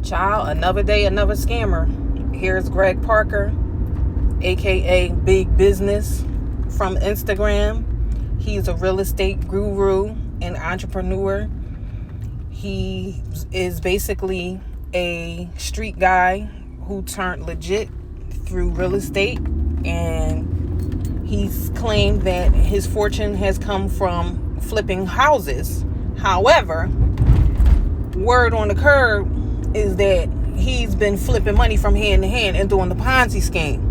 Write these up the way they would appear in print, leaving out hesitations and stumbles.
Child, another day, another scammer. Here's Greg Parker, aka Big Business, from Instagram. He's a real estate guru and entrepreneur. He is basically a street guy who turned legit through real estate, and he's claimed that his fortune has come from flipping houses. However, word on the curb is that he's been flipping money from hand to hand and doing the Ponzi scheme.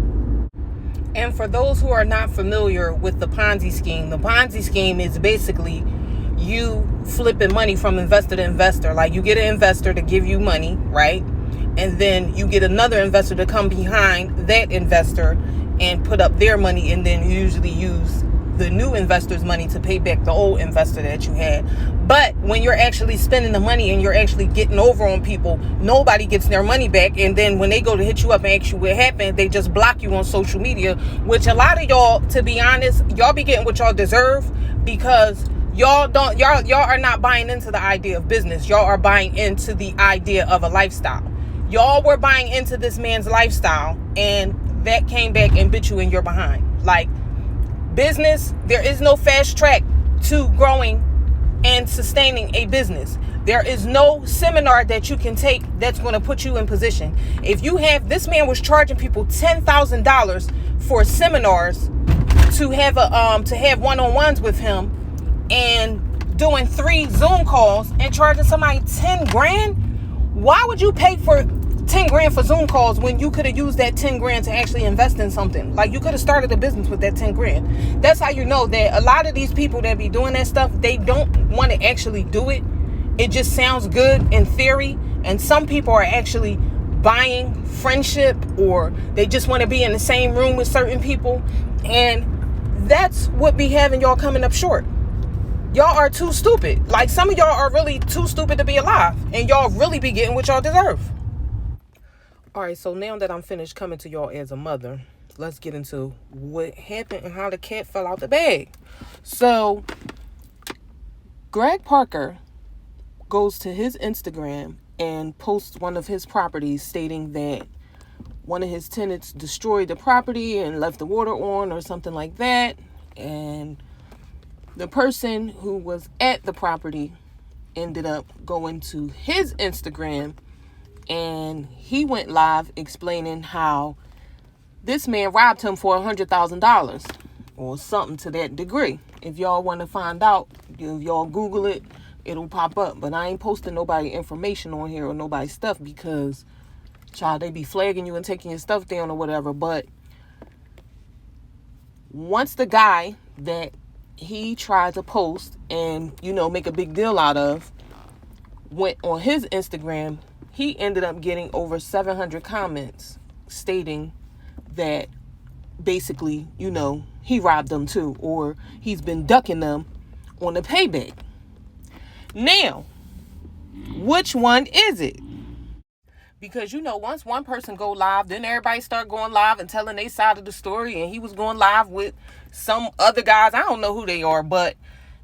And for those who are not familiar with the Ponzi scheme is basically you flipping money from investor to investor. Like, you get an investor to give you money, right? And then you get another investor to come behind that investor and put up their money, and then you usually use the new investor's money to pay back the old investor that you had. But when you're actually spending the money and you're actually getting over on people, nobody gets their money back. And then when they go to hit you up and ask you what happened, they just block you on social media, which a lot of y'all, to be honest, y'all be getting what y'all deserve, because y'all are not buying into the idea of business. Y'all are buying into the idea of a lifestyle. Y'all were buying into this man's lifestyle, and that came back and bit you in your behind. Like, business, there is no fast track to growing and sustaining a business. There is no seminar that you can take that's going to put you in position. If you have, this man was charging people $10,000 for seminars to have one-on-ones with him, and doing 3 Zoom calls and charging somebody 10 grand. Why would you pay for 10 grand for Zoom calls when you could have used that 10 grand to actually invest in something? Like, you could have started a business with that 10 grand. That's how you know that a lot of these people that be doing that stuff, they don't want to actually do it. It just sounds good in theory. And some people are actually buying friendship, or they just want to be in the same room with certain people. And that's what be having y'all coming up short. Y'all are too stupid. Like, some of y'all are really too stupid to be alive, and y'all really be getting what y'all deserve. All right, so now that I'm finished coming to y'all as a mother, let's get into what happened and how the cat fell out the bag. So, Greg Parker goes to his Instagram and posts one of his properties, stating that one of his tenants destroyed the property and left the water on or something like that. And the person who was at the property ended up going to his Instagram, and he went live explaining how this man robbed him for $100,000 or something to that degree. If y'all want to find out, if y'all Google it, it'll pop up. But I ain't posting nobody information on here or nobody's stuff, because, child, they be flagging you and taking your stuff down or whatever. But once the guy that he tried to post and, make a big deal out of went on his Instagram, he ended up getting over 700 comments stating that basically, he robbed them too, or he's been ducking them on the payback. Now, which one is it? Because, once one person go live, then everybody start going live and telling their side of the story. And he was going live with some other guys. I don't know who they are, but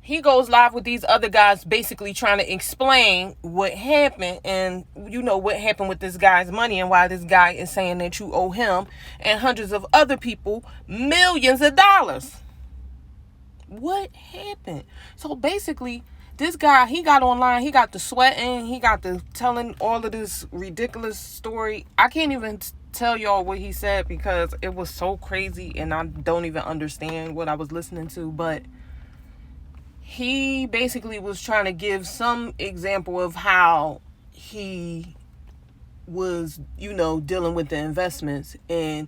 he goes live with these other guys basically trying to explain what happened and, what happened with this guy's money and why this guy is saying that you owe him and hundreds of other people millions of dollars. What happened? So basically, this guy, he got online, he got the sweating, he got the telling all of this ridiculous story. I can't even tell y'all what he said because it was so crazy and I don't even understand what I was listening to. But he basically was trying to give some example of how he was, dealing with the investments. And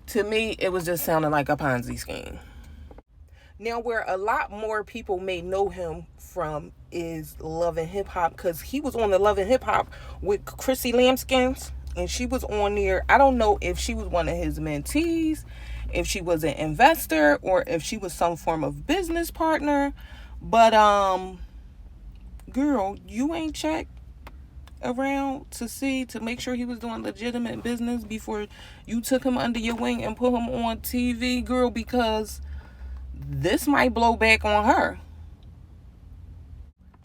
to me, it was just sounding like a Ponzi scheme. Now, where a lot more people may know him from is Love and Hip Hop, because he was on the Love and Hip Hop with Chrissy Lampkin, and she was on there. I don't know if she was one of his mentees, if she was an investor, or if she was some form of business partner. But, girl, you ain't checked around to make sure he was doing legitimate business before you took him under your wing and put him on TV, girl, because this might blow back on her.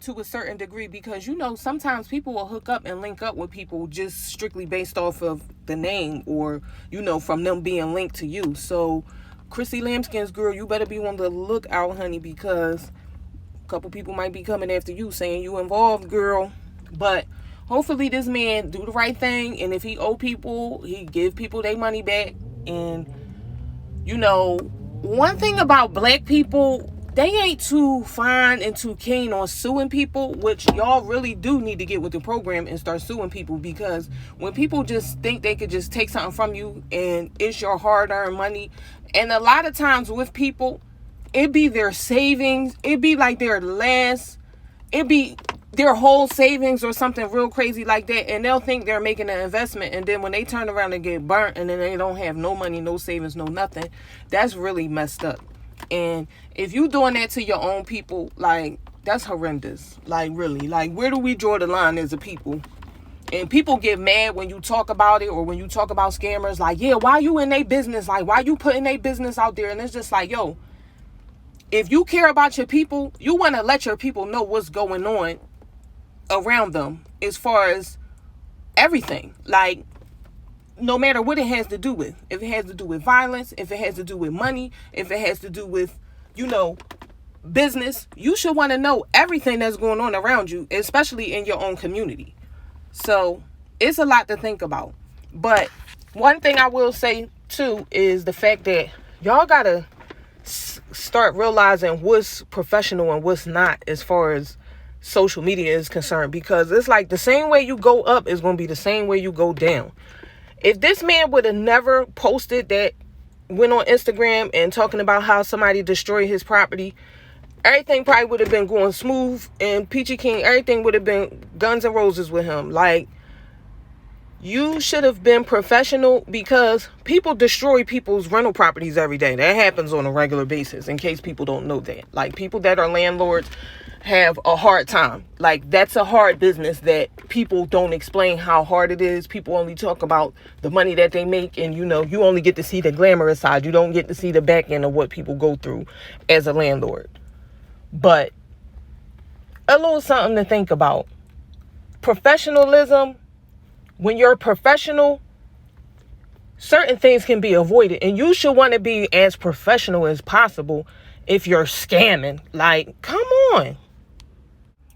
to a certain degree, because sometimes people will hook up and link up with people just strictly based off of the name, or from them being linked to you. So Chrissy Lampkin's girl, you better be on the lookout, honey, because a couple people might be coming after you saying you involved, girl. But hopefully this man do the right thing, and if he owe people, he give people their money back. And one thing about black people, they ain't too fine and too keen on suing people, which y'all really do need to get with the program and start suing people, because when people just think they could just take something from you and it's your hard-earned money, and a lot of times with people, it be their savings, it be like it be their whole savings or something real crazy like that, and they'll think they're making an investment, and then when they turn around and get burnt and then they don't have no money, no savings, no nothing, that's really messed up. And if you doing that to your own people, like, that's horrendous. Like, really, like, where do we draw the line as a people? And people get mad when you talk about it, or when you talk about scammers, like, yeah, why you in their business? Like, why you putting their business out there? And it's just like, yo, if you care about your people, you want to let your people know what's going on around them as far as everything. Like, no matter what it has to do with. If it has to do with violence, if it has to do with money, if it has to do with, business, you should want to know everything that's going on around you, especially in your own community. So it's a lot to think about. But one thing I will say too is the fact that y'all gotta start realizing what's professional and what's not as far as social media is concerned, because it's like the same way you go up is going to be the same way you go down. If this man would have never posted that, went on Instagram and talking about how somebody destroyed his property, everything probably would have been going smooth and peachy keen. Everything would have been guns and roses with him. Like, you should have been professional, because people destroy people's rental properties every day. That happens on a regular basis, in case people don't know that. Like, people that are landlords have a hard time. Like, that's a hard business that people don't explain how hard it is. People only talk about the money that they make, and you only get to see the glamorous side. You don't get to see the back end of what people go through as a landlord. But a little something to think about. Professionalism, when you're professional, certain things can be avoided, and you should want to be as professional as possible. If you're scamming, like, come on.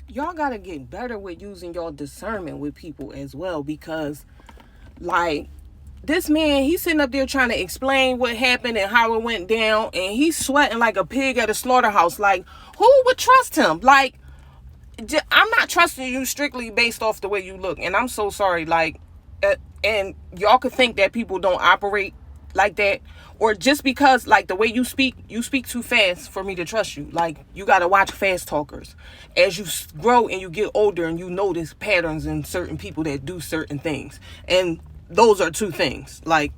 Y'all gotta get better with using your discernment with people as well, because, like, this man, he's sitting up there trying to explain what happened and how it went down, and he's sweating like a pig at a slaughterhouse. Like, who would trust him? Like, I'm not trusting you strictly based off the way you look, and I'm so sorry. Like, and y'all could think that people don't operate like that, or just because, like, the way you speak too fast for me to trust you. Like, you gotta watch fast talkers. As you grow and you get older, and you notice patterns in certain people that do certain things, and those are two things. Like,